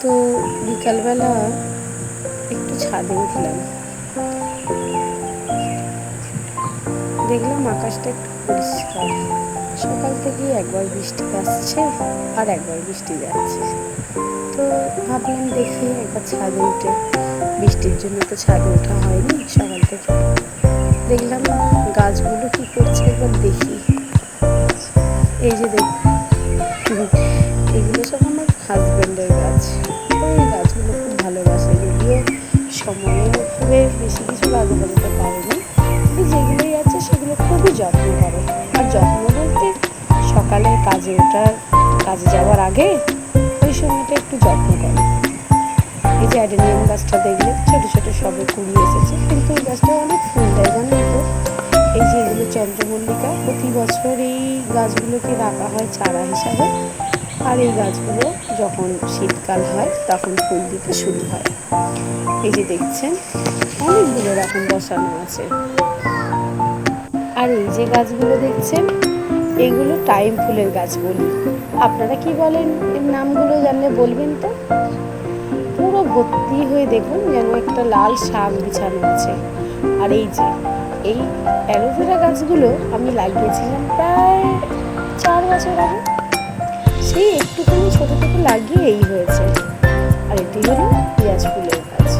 তো বিকালবেলা একটু ছাদে উঠলাম, দেখলাম আকাশটা একটু পরিষ্কার। সকাল থেকেই একবার বৃষ্টি আসছে আর একবার বৃষ্টি যাচ্ছে। তো ভাবলাম দেখি একবার ছাদে উঠে, বৃষ্টির জন্য তো ছাদে ওঠা হয়নি সকাল থেকে। দেখলাম গাছগুলো কি করছে একবার দেখি। এই যে এগুলো সব আমার হাজব্যান্ডের গাছ। ওই গাছগুলো খুব ভালোবাসে, যদিও সময়ের অভাবে বেশি কিছু লাগাতে পারেনি, কিন্তু যেগুলোই আছে সেগুলো খুবই যত্ন করে। আর যত্ন বলতে সকালে কাজে যাওয়ার আগে ওই সময়টা একটু যত্ন করে। এই যে অ্যাডেনিয়াম গাছটা দেখলে ছোটো ছোটো সবে কুড়ি এসেছে, কিন্তু এই গাছটা অনেক ফুল দেয় জানেন তো। এই যে এগুলো চন্দ্রমল্লিকা, প্রতি বছর এই গাছগুলোকে রাখা হয় চারা হিসাবে। আর এই গাছগুলো যখন শীতকাল হয় তখন ফুল দিতে শুরু হয়। এই যে দেখছেন অনেকগুলো রকম বসানো আছে। আর এই যে গাছগুলো দেখছেন এগুলো টাইম ফুলের গাছ বলি। আপনারা কি বলেন এর নামগুলো জানলে বলবেন তো। পুরো ভর্তি হয়ে দেখুন যেন একটা লাল শাক বিছানো আছে। আর এই অ্যালোভেরা গাছগুলো আমি লাগিয়েছিলাম প্রায় 4 বছর আগে। সেই একটুখানি ছোটো থেকে লাগিয়ে এই হয়েছে। আর এটি হলো পেঁয়াজ ফুলের গাছ।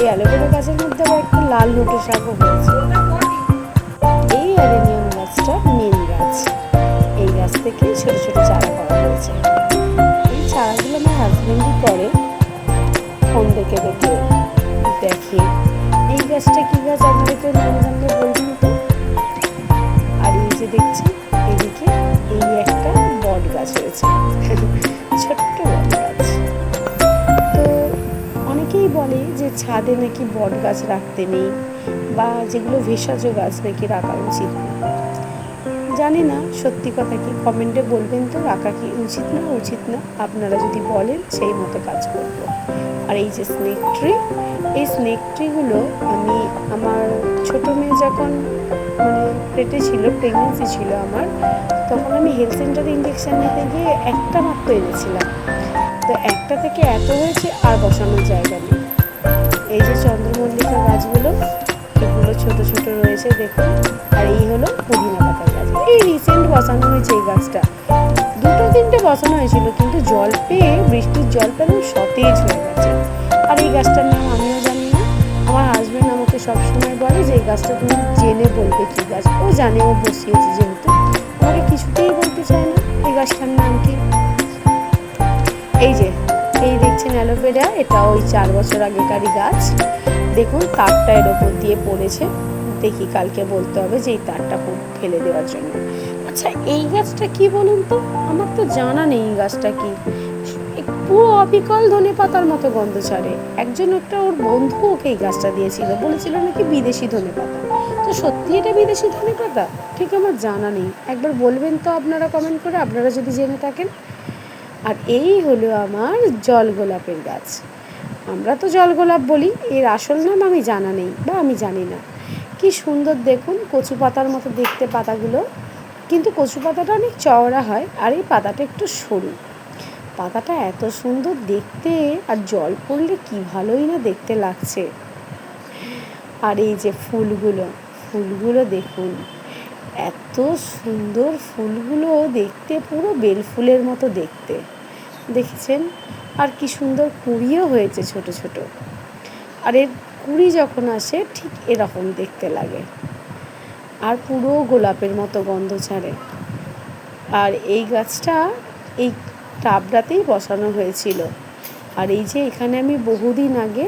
এই অ্যালোভেরা গাছের মধ্যে আবার একটা লাল নোটো শাকও হয়েছে। এই অ্যাডেনিয়াম গাছটা মেন গাছ। এই গাছ থেকে ছোটো ছোটো চারা করা হয়েছে। এই চারাগুলো আমার হাজবেন্ডই করে, ফোন দেখে দেখে। এই গাছটা কী গাছ আপনাদের কেউ নাম জানলে বলবেন তো। আর এই যে দেখছেন এদিকে এই একটা বট গাছ হয়েছে, ছোট্ট বট গাছ। তো অনেকেই বলে যে ছাদে নাকি বট গাছ রাখতে নেই, বা যেগুলো ভেষজ গাছ নাকি রাখা উচিত না। জানি না সত্যি কথা কি, কমেন্টে বলবেন তো রাখা কি উচিত না। আপনারা যদি বলেন সেই মতো কাজ করব। আর এই যে স্নেক ট্রি, এই স্নেক ট্রিগুলো আমি আমার ছোটো মেয়ে যখন পেটে ছিল, প্রেগনেন্সি ছিল আমার, তখন আমি হেলথ সেন্টারে ইঞ্জেকশন নিতে গিয়ে একটা মাত্র এনেছিলাম। তো একটা থেকে এত হয়েছে আর বসানোর জায়গা নেই। এই যে চন্দ্রমল্লিকা গাছগুলো, এগুলো ছোট ছোট রয়েছে দেখুন। আর এই হলো পুদিনা পাতার গাছ, এই রিসেন্ট বসানো হয়েছে। এই গাছটা 2-3টে বসানো হয়েছিল, কিন্তু জল পেয়ে, বৃষ্টির জল পেয়ে সতেজ হয়ে গেছে। আর এই গাছটার নাম আমিও জানি না। আমার হাজব্যান্ড আমাকে সবসময় বলে যে এই গাছটা তুমি জেনে বলবে কী গাছ। ও জানে, ও বসিয়েছে যেহেতু, আমাকে কিছুতেই বলতে চায় না এই গাছটার নাম কি। এই দেখছেন অ্যালোভেরা, এটা ওই 4 বছর আগেকারই গাছ। দেখুন তারটা এর ওপর দিয়ে পড়েছে, দেখি কালকে বলতে হবে যে এই তারটা ফেলে দেওয়ার জন্য। আচ্ছা এই গাছটা কি বলুন তো, আমার তো জানা নেই এই গাছটা কি। পুরো অবিকল ধনে পাতার মতো গন্ধ ছাড়ে। একটা ওর বন্ধু ওকে এই গাছটা দিয়েছিল, বলেছিল নাকি বিদেশি ধনে পাতা। তো সত্যি এটা বিদেশি ধনে পাতা ঠিক আমার জানা নেই। একবার বলবেন তো আপনারা কমেন্ট করে, আপনারা যদি জেনে থাকেন। আর এই হলো আমার জল গোলাপের গাছ। আমরা তো জল গোলাপ বলি, এর আসল নাম আমি জানা নেই বা আমি জানি না। কি সুন্দর দেখুন, কচু পাতার মতো দেখতে পাতাগুলো, কিন্তু কচু পাতাটা অনেক চওড়া হয় আর এই পাতাটা একটু সরু। পাতাটা এত সুন্দর দেখতে, আর জল পড়লে কি ভালোই না দেখতে লাগছে। আর এই যে ফুলগুলো দেখুন, এত সুন্দর ফুলগুলো দেখতে, পুরো বেল ফুলের মতো দেখতে, দেখেছেন। আর কি সুন্দর কুঁড়িও হয়েছে ছোট ছোট। আর এর কুঁড়ি যখন আসে ঠিক এরকম দেখতে লাগে, আর পুরো গোলাপের মতো গন্ধ ছাড়ে। আর এই গাছটা এই টাবটাতেই বসানো হয়েছিল। আর এই যে এখানে আমি বহুদিন আগে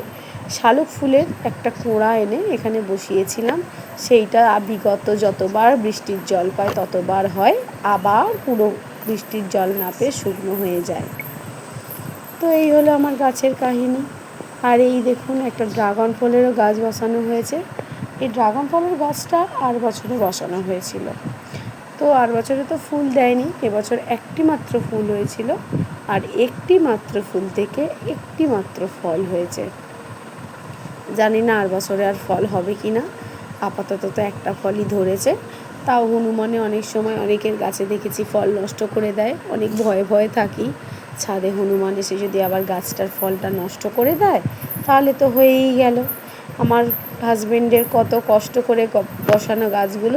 শালুক ফুলের একটা কোড়া এনে এখানে বসিয়েছিলাম। সেইটা বিগত যতবার বৃষ্টির জল পায় ততবার হয়, আবার পুরো বৃষ্টির জল না পেয়ে শুকনো হয়ে যায়। তো এই হলো আমার গাছের কাহিনী। আর এই দেখুন একটা ড্রাগন ফলেরও গাছ বসানো হয়েছে। এই ড্রাগন ফলের গাছটা আর বছরে বসানো হয়েছিল, তো আর বছরে তো ফুল দেয়নি, এবছর একটি মাত্র ফুল হয়েছিল। আর একটি মাত্র ফুল থেকে একটি মাত্র ফল হয়েছে। জানি না আর বছরে আর ফল হবে কি না। আপাতত তো একটা ফলই ধরেছে। তাও হনুমানে অনেক সময় অনেকের গাছে দেখেছি ফল নষ্ট করে দেয়, অনেক ভয়ে ভয়ে থাকি ছাদে হনুমান এসে যদি আবার গাছটার ফলটা নষ্ট করে দেয় তাহলে তো হয়েই গেল। আমার হাজবেন্ডের কত কষ্ট করে বসানো গাছগুলো